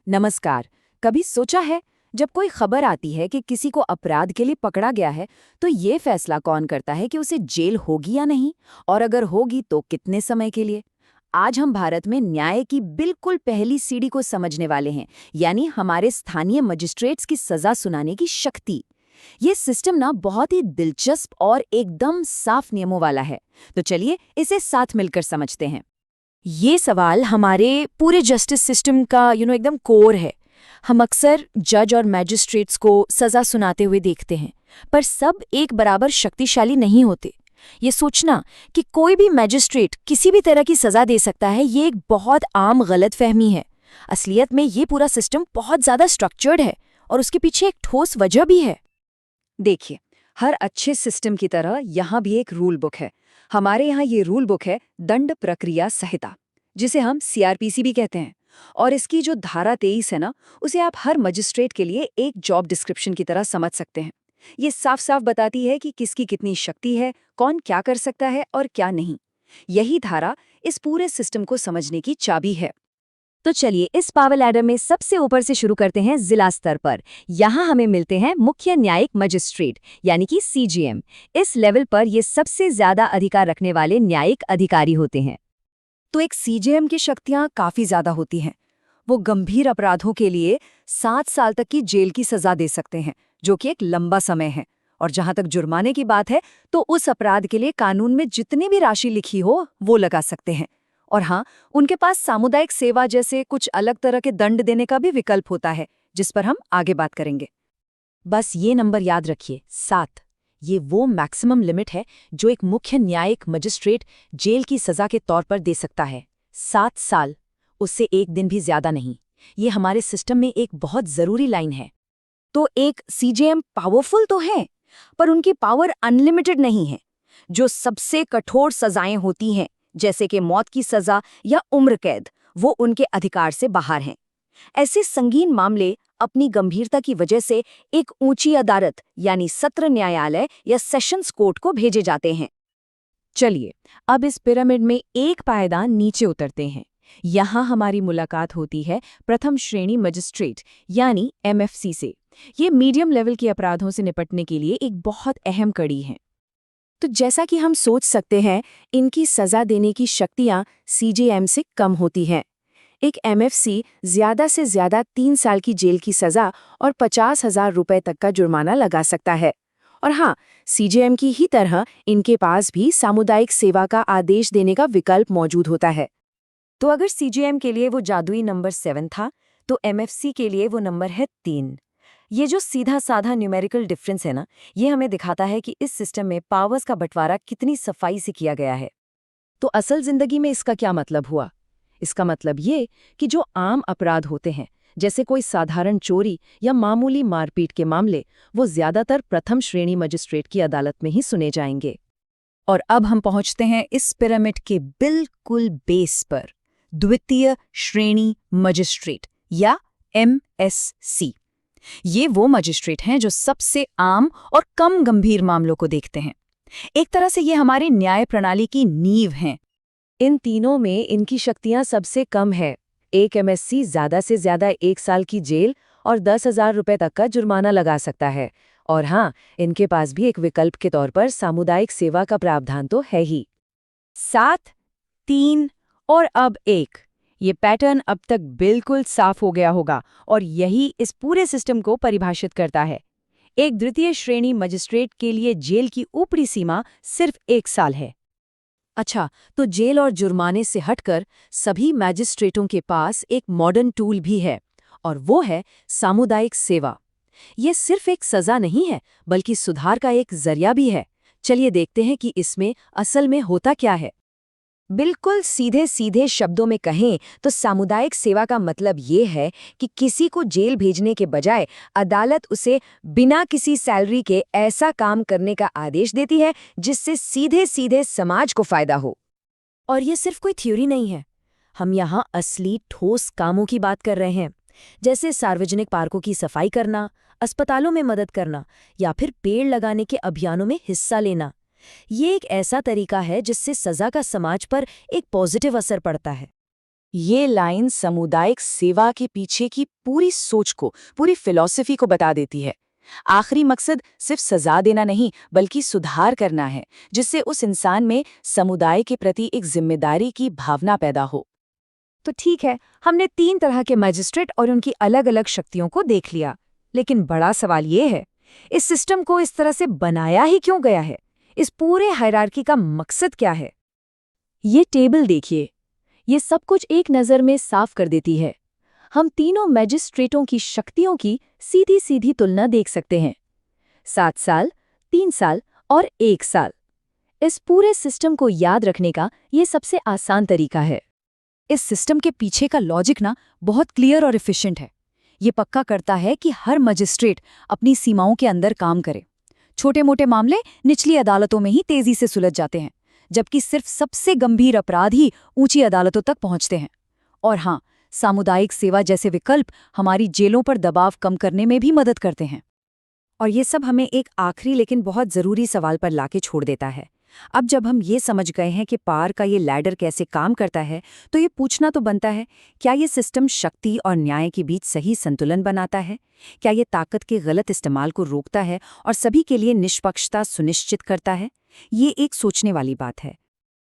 नमस्कार। कभी सोचा है, जब कोई खबर आती है कि किसी को अपराध के लिए पकड़ा गया है, तो ये फैसला कौन करता है कि उसे जेल होगी या नहीं, और अगर होगी तो कितने समय के लिए? आज हम भारत में न्याय की बिल्कुल पहली सीढ़ी को समझने वाले हैं, यानी हमारे स्थानीय मजिस्ट्रेट्स की सजा सुनाने की शक्ति। ये सिस्टम ना बहुत ही दिलचस्प और एकदम साफ नियमों वाला है। तो चलिए इसे साथ मिलकर समझते हैं। ये सवाल हमारे पूरे जस्टिस सिस्टम का एकदम कोर है। हम अक्सर जज और मैजिस्ट्रेट्स को सजा सुनाते हुए देखते हैं, पर सब एक बराबर शक्तिशाली नहीं होते। ये सोचना कि कोई भी मैजिस्ट्रेट किसी भी तरह की सजा दे सकता है, ये एक बहुत आम गलतफहमी है। असलियत में ये पूरा सिस्टम बहुत ज़्यादा स्ट्रक्चर्ड है और उसके पीछे एक ठोस वजह भी है। देखिए, हर अच्छे सिस्टम की तरह यहाँ भी एक रूल बुक है। हमारे यहाँ ये रूल बुक है दंड प्रक्रिया संहिता, जिसे हम सीआरपीसी भी कहते हैं। और इसकी जो धारा 23 है ना, उसे आप हर मजिस्ट्रेट के लिए एक जॉब डिस्क्रिप्शन की तरह समझ सकते हैं। ये साफ साफ बताती है कि किसकी कितनी शक्ति है, कौन क्या कर सकता है और क्या नहीं। यही धारा इस पूरे सिस्टम को समझने की चाबी है। तो चलिए इस पावर लैडर में सबसे ऊपर से शुरू करते हैं जिला स्तर पर। यहाँ हमें मिलते हैं मुख्य न्यायिक मजिस्ट्रेट यानी कि सीजीएम। इस लेवल पर ये सबसे ज्यादा अधिकार रखने वाले न्यायिक अधिकारी होते हैं। तो एक सीजीएम की शक्तियां काफी ज्यादा होती हैं। वो गंभीर अपराधों के लिए 7 साल तक की जेल की सजा दे सकते हैं, जो कि एक लंबा समय है। और जहां तक जुर्माने की बात है, तो उस अपराध के लिए कानून में जितनी भी राशि लिखी हो वो लगा सकते हैं। और हाँ, उनके पास सामुदायिक सेवा जैसे कुछ अलग तरह के दंड देने का भी विकल्प होता है, जिस पर हम आगे बात करेंगे। बस ये नंबर याद रखिए, 7। ये वो मैक्सिमम लिमिट है जो एक मुख्य न्यायिक मजिस्ट्रेट जेल की सजा के तौर पर दे सकता है। 7 साल, उससे एक दिन भी ज्यादा नहीं। ये हमारे सिस्टम में एक बहुत जरूरी लाइन है। तो एक सीजेएम पावरफुल तो है, पर उनकी पावर अनलिमिटेड नहीं है। जो सबसे कठोर सजाएं होती हैं, जैसे कि मौत की सजा या उम्र कैद, वो उनके अधिकार से बाहर हैं। ऐसे संगीन मामले अपनी गंभीरता की वजह से एक ऊंची अदालत यानी सत्र न्यायालय या सेशंस कोर्ट को भेजे जाते हैं। चलिए अब इस पिरामिड में एक पायदान नीचे उतरते हैं। यहाँ हमारी मुलाकात होती है प्रथम श्रेणी मजिस्ट्रेट यानी एमएफसी से। ये मीडियम लेवल के अपराधों से निपटने के लिए एक बहुत अहम कड़ी है। तो जैसा कि हम सोच सकते हैं, इनकी सजा देने की शक्तियां सीजेएम से कम होती हैं। एक एमएफसी ज्यादा से ज्यादा 3 साल की जेल की सजा और 50,000 रुपए तक का जुर्माना लगा सकता है। और हाँ, सीजेएम की ही तरह इनके पास भी सामुदायिक सेवा का आदेश देने का विकल्प मौजूद होता है। तो अगर सीजेएम के लिए वो जादुई नंबर 7 था, तो एमएफसी के लिए वो नंबर है 3। ये जो सीधा साधा न्यूमेरिकल डिफरेंस है ना, ये हमें दिखाता है कि इस सिस्टम में पावर्स का बंटवारा कितनी सफाई से किया गया है। तो असल जिंदगी में इसका क्या मतलब हुआ? इसका मतलब ये कि जो आम अपराध होते हैं, जैसे कोई साधारण चोरी या मामूली मारपीट के मामले, वो ज्यादातर प्रथम श्रेणी मजिस्ट्रेट की अदालत में ही सुने जाएंगे। और अब हम पहुंचते हैं इस पिरामिड के बिल्कुल बेस पर, द्वितीय श्रेणी मजिस्ट्रेट या एमएससी। ये वो मजिस्ट्रेट हैं जो सबसे आम और कम गंभीर मामलों को देखते हैं। एक तरह से ये हमारी न्याय प्रणाली की नींव हैं। इन तीनों में इनकी शक्तियां सबसे कम है। एक एमएससी ज्यादा से ज्यादा 1 साल की जेल और 10,000 रुपए तक का जुर्माना लगा सकता है। और हाँ, इनके पास भी एक विकल्प के तौर पर सामुदायिक सेवा का प्रावधान तो है ही। 7, 3 और अब 1। ये पैटर्न अब तक बिल्कुल साफ हो गया होगा और यही इस पूरे सिस्टम को परिभाषित करता है। एक द्वितीय श्रेणी मजिस्ट्रेट के लिए जेल की ऊपरी सीमा सिर्फ 1 साल है। अच्छा, तो जेल और जुर्माने से हटकर सभी मैजिस्ट्रेटों के पास एक मॉडर्न टूल भी है, और वो है सामुदायिक सेवा। ये सिर्फ एक सजा नहीं है, बल्कि सुधार का एक जरिया भी है। चलिए देखते हैं कि इसमें असल में होता क्या है। बिल्कुल सीधे सीधे शब्दों में कहें तो सामुदायिक सेवा का मतलब ये है कि किसी को जेल भेजने के बजाय अदालत उसे बिना किसी सैलरी के ऐसा काम करने का आदेश देती है जिससे सीधे सीधे समाज को फायदा हो। और ये सिर्फ कोई थ्योरी नहीं है। हम यहाँ असली ठोस कामों की बात कर रहे हैं, जैसे सार्वजनिक पार्कों की सफाई करना, अस्पतालों में मदद करना या फिर पेड़ लगाने के अभियानों में हिस्सा लेना। ये एक ऐसा तरीका है जिससे सजा का समाज पर एक पॉजिटिव असर पड़ता है। ये लाइन सामुदायिक सेवा के पीछे की पूरी सोच को, पूरी फिलॉसफी को बता देती है। आखिरी मकसद सिर्फ सजा देना नहीं, बल्कि सुधार करना है, जिससे उस इंसान में समुदाय के प्रति एक जिम्मेदारी की भावना पैदा हो। तो ठीक है, हमने 3 तरह के मजिस्ट्रेट और उनकी अलग-अलग शक्तियों को देख लिया। लेकिन बड़ा सवाल ये है, इस सिस्टम को इस तरह से बनाया ही क्यों गया है? इस पूरे हायरार्की का मकसद क्या है? ये टेबल देखिए, ये सब कुछ एक नज़र में साफ कर देती है। हम तीनों मैजिस्ट्रेटों की शक्तियों की सीधी-सीधी तुलना देख सकते हैं। 7 साल, 3 साल और 1 साल। इस पूरे सिस्टम को याद रखने का ये सबसे आसान तरीका है। इस सिस्टम के पीछे का लॉजिक ना बहुत क्लियर और एफिशिएंट है। ये पक्का करता है कि हर मजिस्ट्रेट अपनी सीमाओं के अंदर काम करे। छोटे-मोटे मामले निचली अदालतों में ही तेजी से सुलझ जाते हैं, जबकि सिर्फ सबसे गंभीर अपराध ही ऊंची अदालतों तक पहुंचते हैं। और हाँ, सामुदायिक सेवा जैसे विकल्प हमारी जेलों पर दबाव कम करने में भी मदद करते हैं। और ये सब हमें एक आखिरी लेकिन बहुत ज़रूरी सवाल पर लाके छोड़ देता है। अब जब हम ये समझ गए हैं कि पार का ये लैडर कैसे काम करता है, तो ये पूछना तो बनता है, क्या ये सिस्टम शक्ति और न्याय के बीच सही संतुलन बनाता है? क्या ये ताकत के गलत इस्तेमाल को रोकता है और सभी के लिए निष्पक्षता सुनिश्चित करता है? ये एक सोचने वाली बात है।